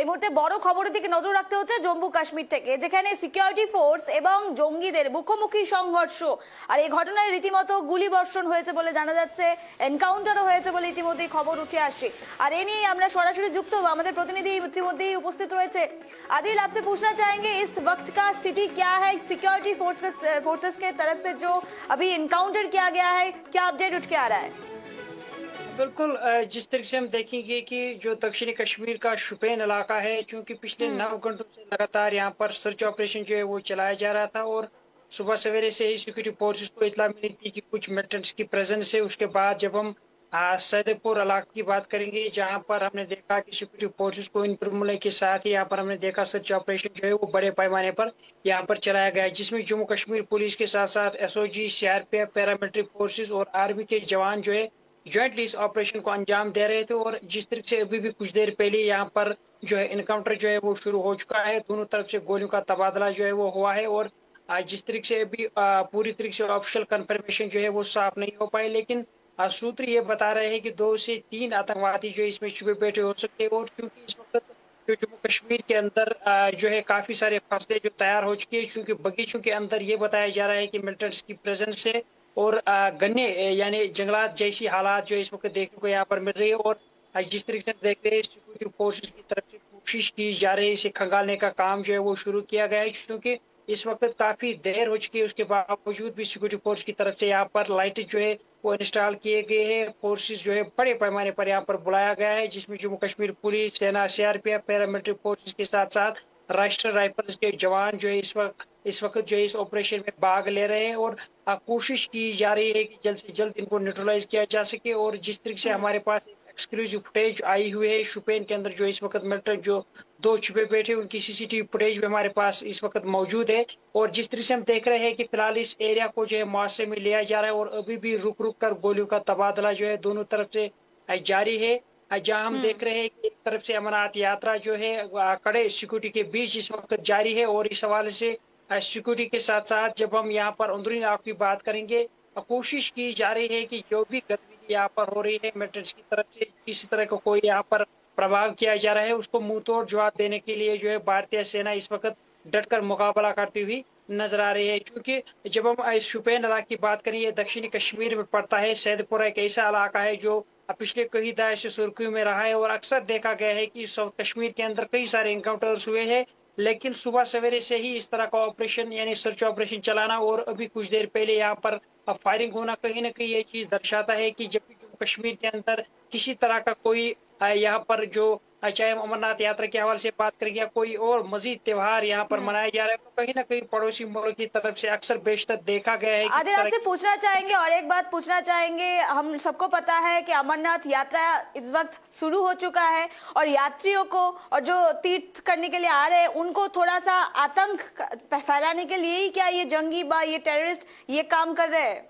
এই মুহূর্তে বড় খবরের দিকে নজর রাখতে হচ্ছে জম্মু কাশ্মীর থেকে, যেখানে সিকিউরিটি ফোর্স এবং জঙ্গিদের মুখোমুখি সংঘর্ষ। আর এই ঘটনায় রীতিমতো গুলিবর্ষণ হয়েছে বলে জানা যাচ্ছে, এনকাউন্টারও হয়েছে বলে ইতিমধ্যেই খবর উঠে আসে। আর এ নিয়ে আমরা সরাসরি যুক্ত হব, আমাদের প্রতিনিধি ইতিমধ্যেই উপস্থিত রয়েছে। आदिल, आपसे पूछना चाहेंगे इस वक्त का स्थिति क्या है सिक्योरिटी फोर्सेस के तरफ से जो अभी एनकाउंटर किया गया है, क्या अपडेट उठ के आ रहा है? बिल्कुल, जिस तरीके से हम देखेंगे कि जो दक्षिणी कश्मीर का शुपेन इलाका है, चूंकि पिछले 9 घंटों से लगातार यहाँ पर सर्च ऑपरेशन जो है वो चलाया जा रहा था और सुबह सवेरे से ही सिक्योरिटी फोर्सेस को इतला मिली थी कि कुछ मिलिटेंट्स की प्रेजेंस है। उसके बाद जब हम सैदपुर इलाके की बात करेंगे, जहाँ पर हमने देखा कि सिक्योरिटी फोर्सेस को इन फॉर्मूले के साथ ही यहाँ पर हमने देखा सर्च ऑपरेशन जो है वो बड़े पैमाने पर यहाँ पर चलाया गया है, जिसमें जम्मू कश्मीर पुलिस के साथ साथ एसओजी, सीआरपीएफ, पैरामिलिट्री फोर्सेस और आर्मी के जवान जो है ज्वाइंटली इस ऑपरेशन को अंजाम दे रहे थे। और जिस तरीके से अभी भी कुछ देर पहले यहाँ पर जो है इनकाउंटर जो है वो शुरू हो चुका है, दोनों तरफ से गोलियों का तबादला जो है वो हुआ है। और जिस तरीके से अभी पूरी तरीके से ऑफिशियल कंफर्मेशन जो है वो साफ नहीं हो पाए, लेकिन सूत्र ये बता रहे हैं कि 2 से 3 आतंकवादी जो इसमें छुपे बैठे हो सकते हैं। और क्योंकि इस वक्त जो जम्मू कश्मीर के अंदर जो है काफी सारे फसलें जो तैयार हो चुके हैं, क्योंकि बगीचों के अंदर ये बताया जा रहा है कि मिलिटेंट्स की प्रेजेंस है और गन्ने यानी जंगलात जैसी हालात जो इस वक्त देखने को यहाँ पर मिल रही है। और जिस तरीके से देख रहे हैं सिक्योरिटी फोर्सेस की तरफ से कोशिश की जा रही है, इसे खंगालने का काम जो है वो शुरू किया गया है, क्योंकि इस वक्त काफी देर हो चुकी है। उसके बावजूद भी सिक्योरिटी फोर्स की तरफ से यहाँ पर लाइट जो है वो इंस्टॉल किए गए हैं। फोर्सेस जो है बड़े पैमाने पर यहाँ पर बुलाया गया है, जिसमें जम्मू कश्मीर पुलिस, सेना, सीआरपीएफ, पैरामिलिट्री फोर्सेस के साथ साथ राष्ट्रीय राइफल्स के जवान जो है इस वक्त जो है इस ऑपरेशन में भाग ले रहे हैं। और कोशिश की जा रही है कि जल्द से जल्द इनको न्यूट्रलाइज किया जा सके। और जिस तरीके से हमारे पास एक्सक्लूसिव फुटेज आई हुई है शुपेन के अंदर, जो इस वक्त मिलिटेंट जो 2 छुपे बैठे उनकी सीसीटीवी फुटेज भी हमारे पास इस वक्त मौजूद है। और जिस तरीके से हम देख रहे हैं कि फिलहाल इस एरिया को जो है मुआवजे में लिया जा रहा है और अभी भी रुक रुक कर गोलियों का तबादला जो है दोनों तरफ से जारी है। जहां हम देख रहे हैं कि एक तरफ से अमरनाथ यात्रा जो है कड़े सिक्योरिटी के बीच इस वक्त जारी है। और इस हवाले से सिक्योरिटी के साथ साथ जब हम यहाँ पर अंदरूनी इलाकों की बात करेंगे, कोशिश की जा रही है कि जो भी गतिविधि यहाँ पर हो रही है मिलिटेंट्स की तरफ से किसी तरह का कोई यहाँ पर प्रभाव किया जा रहा है, उसको मुंह तोड़ जवाब देने के लिए जो है भारतीय सेना इस वक्त डटकर मुकाबला करती हुई नजर आ रही है। क्योंकि जब हम इस शुपेन इलाके की बात करें, ये दक्षिणी कश्मीर में पड़ता है। सैदपुर एक ऐसा इलाका है जो पिछले कई दहाई से सुर्खियों में रहा है और अक्सर देखा गया है कि साउथ कश्मीर के अंदर कई सारे एनकाउंटर्स हुए हैं, लेकिन सुबह सवेरे से ही इस तरह का ऑपरेशन यानी सर्च ऑपरेशन चलाना और अभी कुछ देर पहले यहाँ पर फायरिंग होना कहीं ना कहीं ये चीज दर्शाता है कि जब भी जम्मू कश्मीर के अंदर किसी तरह का कोई यहाँ पर जो चाहे हम अमरनाथ यात्रा के हवाले से बात करें या कोई और मजीद त्योहार यहाँ पर मनाया जा रहा है, तो कहीं ना कहीं पड़ोसी मुल्क की तरफ से अक्सर बेशतर देखा गया है। आदिल, आपसे पूछना चाहेंगे और एक बात पूछना चाहेंगे, हम सबको पता है कि अमरनाथ यात्रा इस वक्त शुरू हो चुका है और यात्रियों को और जो तीर्थ करने के लिए आ रहे हैं उनको थोड़ा सा आतंक फैलाने के लिए ही क्या ये जंगी बा ये टेररिस्ट ये काम कर रहे हैं?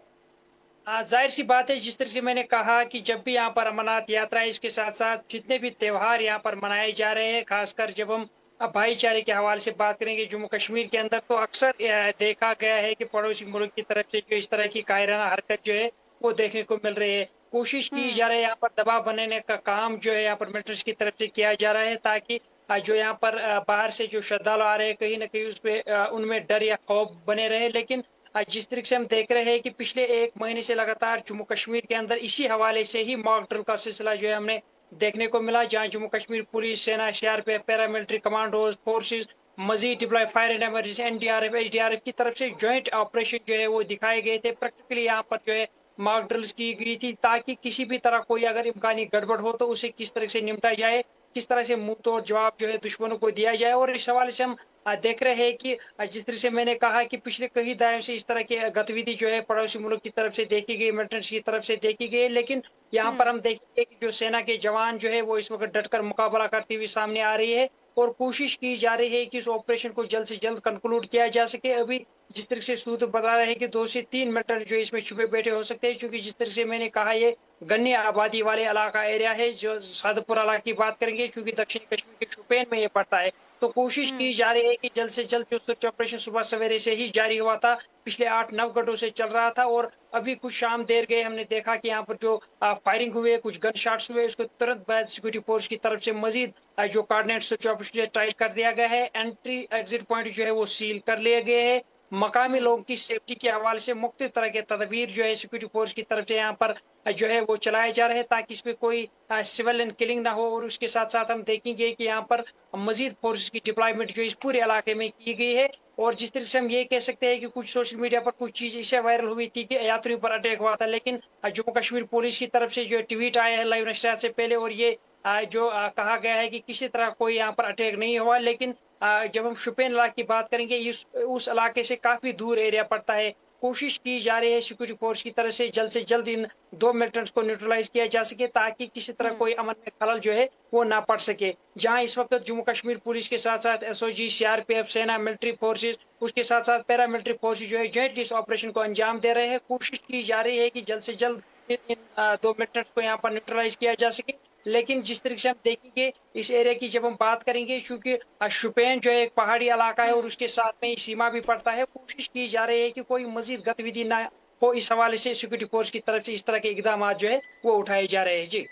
जाहिर सी बात है, जिस तरह से मैंने कहा कि जब भी यहाँ पर अमरनाथ यात्रा है, इसके साथ साथ जितने भी त्योहार यहाँ पर मनाए जा रहे हैं, खासकर जब हम भाईचारे के हवाले से बात करेंगे जम्मू कश्मीर के अंदर, तो अक्सर देखा गया है कि पड़ोसी मुल्क की तरफ से जो इस तरह की कायराना हरकत जो है वो देखने को मिल रही है। कोशिश की जा रही है यहाँ पर दबाव बनाने का काम जो है यहाँ पर मिलिटेंट्स की तरफ से किया जा रहा है, ताकि जो यहाँ पर बाहर से जो श्रद्धालु आ रहे हैं कहीं ना कहीं उस पर उनमें डर या खौफ बने रहे। लेकिन जिस तरीके से हम देख रहे हैं कि पिछले 1 महीने से लगातार जम्मू कश्मीर के अंदर इसी हवाले से ही मॉक ड्रिल का सिलसिला जो है हमने देखने को मिला, जहां जम्मू कश्मीर पुलिस, सेना, सीआरपीएफ, पैरामिलिट्री कमांडोज फोर्सेस, मजीद deploy fire and emergency, NDRF, SDRF की तरफ से ज्वाइंट ऑपरेशन जो है वो दिखाए गए थे। प्रैक्टिकली यहाँ पर जो है मॉक ड्रिल्स की गई थी, ताकि किसी भी तरह कोई अगर इम्कानी गड़बड़ हो तो उसे किस तरह से निपटा जाए, किस तरह से मुंह तोड़ जवाब जो है दुश्मनों को दिया जाए। और इस हवाले से हम देख रहे हैं कि जिस तरह से मैंने कहा कि पिछले कई दहाइयों से इस तरह की गतिविधि जो है पड़ोसी मुल्क की तरफ से देखी गई, मिलिटेंट्स की तरफ से देखी गई, लेकिन यहाँ पर हम देखेंगे कि जो सेना के जवान जो है वो इस वक्त डटकर मुकाबला करती हुई सामने आ रही है और कोशिश की जा रही है कि इस ऑपरेशन को जल्द से जल्द कंक्लूड किया जा सके। अभी जिस तरह से सूत्र बता रहे हैं कि 2 से 3 मीटर जो इसमें छुपे बैठे हो सकते हैं, क्योंकि जिस तरह से मैंने कहा ये गन्ने आबादी वाले इलाका एरिया है। जो सादपुर इलाके की बात करेंगे, क्योंकि दक्षिणी कश्मीर के शोपियान में ये पड़ता है, तो कोशिश की जा रही है कि जल्द से जल्द जो सर्च ऑपरेशन सुबह सवेरे से ही जारी हुआ था, पिछले 8-9 घंटों से चल रहा था, और अभी कुछ शाम देर गए हमने देखा कि यहाँ पर जो फायरिंग हुए, कुछ गन शॉट्स हुए, उसको तुरंत बाद सिक्योरिटी फोर्स की तरफ से मजीद जो कोऑर्डिनेट सर्च ऑपरेशन टाइट कर दिया गया है। एंट्री एग्जिट पॉइंट जो है वो सील कर लिए गए हैं। मकामी लोगों की सेफ्टी के हवाले से मुख्तलिफ तरह के तदबीर जो है सिक्योरिटी फोर्स की तरफ से यहाँ पर जो है वो चलाए जा रहे हैं, ताकि इसमें कोई सिविलियन किलिंग ना हो। और उसके साथ साथ हम देखेंगे कि यहाँ पर मजीद फोर्स की डिप्लॉयमेंट जो इस पूरे इलाके में की गई है। और जिस तरह से हम ये कह सकते हैं कि कुछ सोशल मीडिया पर कुछ चीज इससे वायरल हुई थी कि यात्रियों पर अटैक हुआ था, लेकिन जम्मू कश्मीर पुलिस की तरफ से जो ट्वीट आया है लाइव नशरियात से पहले, और ये जो कहा गया है कि किसी तरह कोई यहाँ पर अटैक नहीं हुआ। लेकिन जब हम शोपियान इलाके की बात करेंगे, उस इलाके से काफी दूर एरिया पड़ता है। कोशिश की जा रही है सिक्योरिटी फोर्स की तरफ से जल्द इन 2 मिलिटेंट्स को न्यूट्रलाइज किया जा सके, ताकि किसी तरह कोई अमन में खलल जो है वो ना पड़ सके। जहां इस वक्त जम्मू कश्मीर पुलिस के साथ साथ SOG, CRPF, सेना, मिलिट्री फोर्सेस, उसके साथ साथ पैरामिलिट्री फोर्सेस जो है जॉइंट इस ऑपरेशन को अंजाम दे रहे हैं। कोशिश की जा रही है कि जल्द से जल्द इन 2 मिलिटेंट्स को यहाँ पर न्यूट्रलाइज किया जा सके। लेकिन जिस तरीके से हम देखेंगे इस एरिया की जब हम बात करेंगे, क्योंकि शोपियान जो है एक पहाड़ी इलाका है और उसके साथ में सीमा भी पड़ता है, कोशिश की जा रही है कि कोई मजीद गतिविधि ना हो। इस हवाले से सिक्योरिटी फोर्स की तरफ से इस तरह के इकदाम जो है वो उठाए जा रहे हैं। जी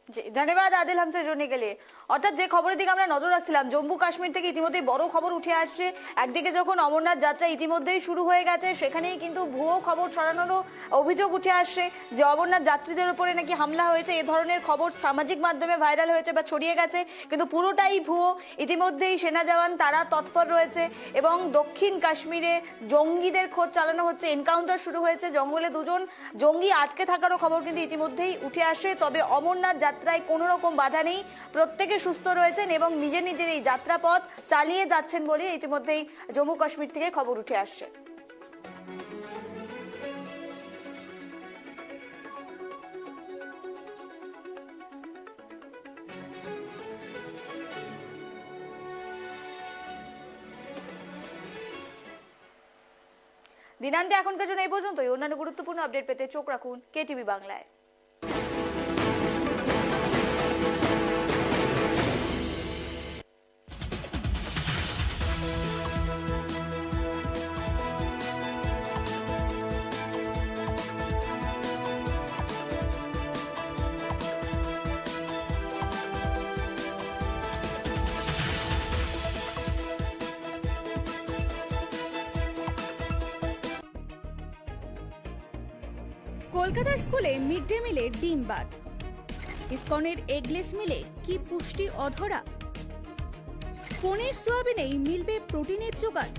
জি ধন্যবাদ আদিল हमसे जुड़ने के लिए। অর্থাৎ যে খবরের দিকে আমরা নজর রাখছিলাম, জম্মু কাশ্মীর থেকে ইতিমধ্যে বড় খবর উঠে আসছে। একদিকে যখন অমরনাথ যাত্রা ইতিমধ্যেই শুরু হয়ে গেছে, সেখানেই কিন্তু ভুয়ো খবর ছড়ানোরও অভিযোগ উঠে আসছে যে অমরনাথ যাত্রীদের উপরে নাকি হামলা হয়েছে। এই ধরনের খবর সামাজিক মাধ্যমে ভাইরাল হয়েছে বা ছড়িয়ে গেছে, কিন্তু পুরোটাই ভুয়ো। ইতিমধ্যেই সেনা জওয়ান তারা তৎপর রয়েছে এবং দক্ষিণ কাশ্মীরে জঙ্গিদের খোঁজ চালানো হচ্ছে। এনকাউন্টার শুরু হয়েছে, জঙ্গলে 2 জন জঙ্গি আটকে থাকারও খবর কিন্তু ইতিমধ্যেই উঠে আসে। তবে অমরনাথ যাত্রায় কোনো রকম বাধা নেই, প্রত্যেকে সুস্থ রয়েছেন এবং নিজের এই যাত্রাপথ চালিয়ে যাচ্ছেন বলে ইতিমধ্যেই জম্মু কাশ্মীর থেকে খবর উঠে আসছে। দিনান্তে এখনকার জন্য এই পর্যন্তই। অন্যান্য গুরুত্বপূর্ণ আপডেট পেতে চোখ রাখুন KTV বাংলায়। কলকাতার স্কুলে মিড ডে মিলে ডিম ভাত, ইসকনের এগলেস মিলে কি পুষ্টি অধরা, পনির সোয়াবিনেই মিলবে প্রোটিনের জোগান।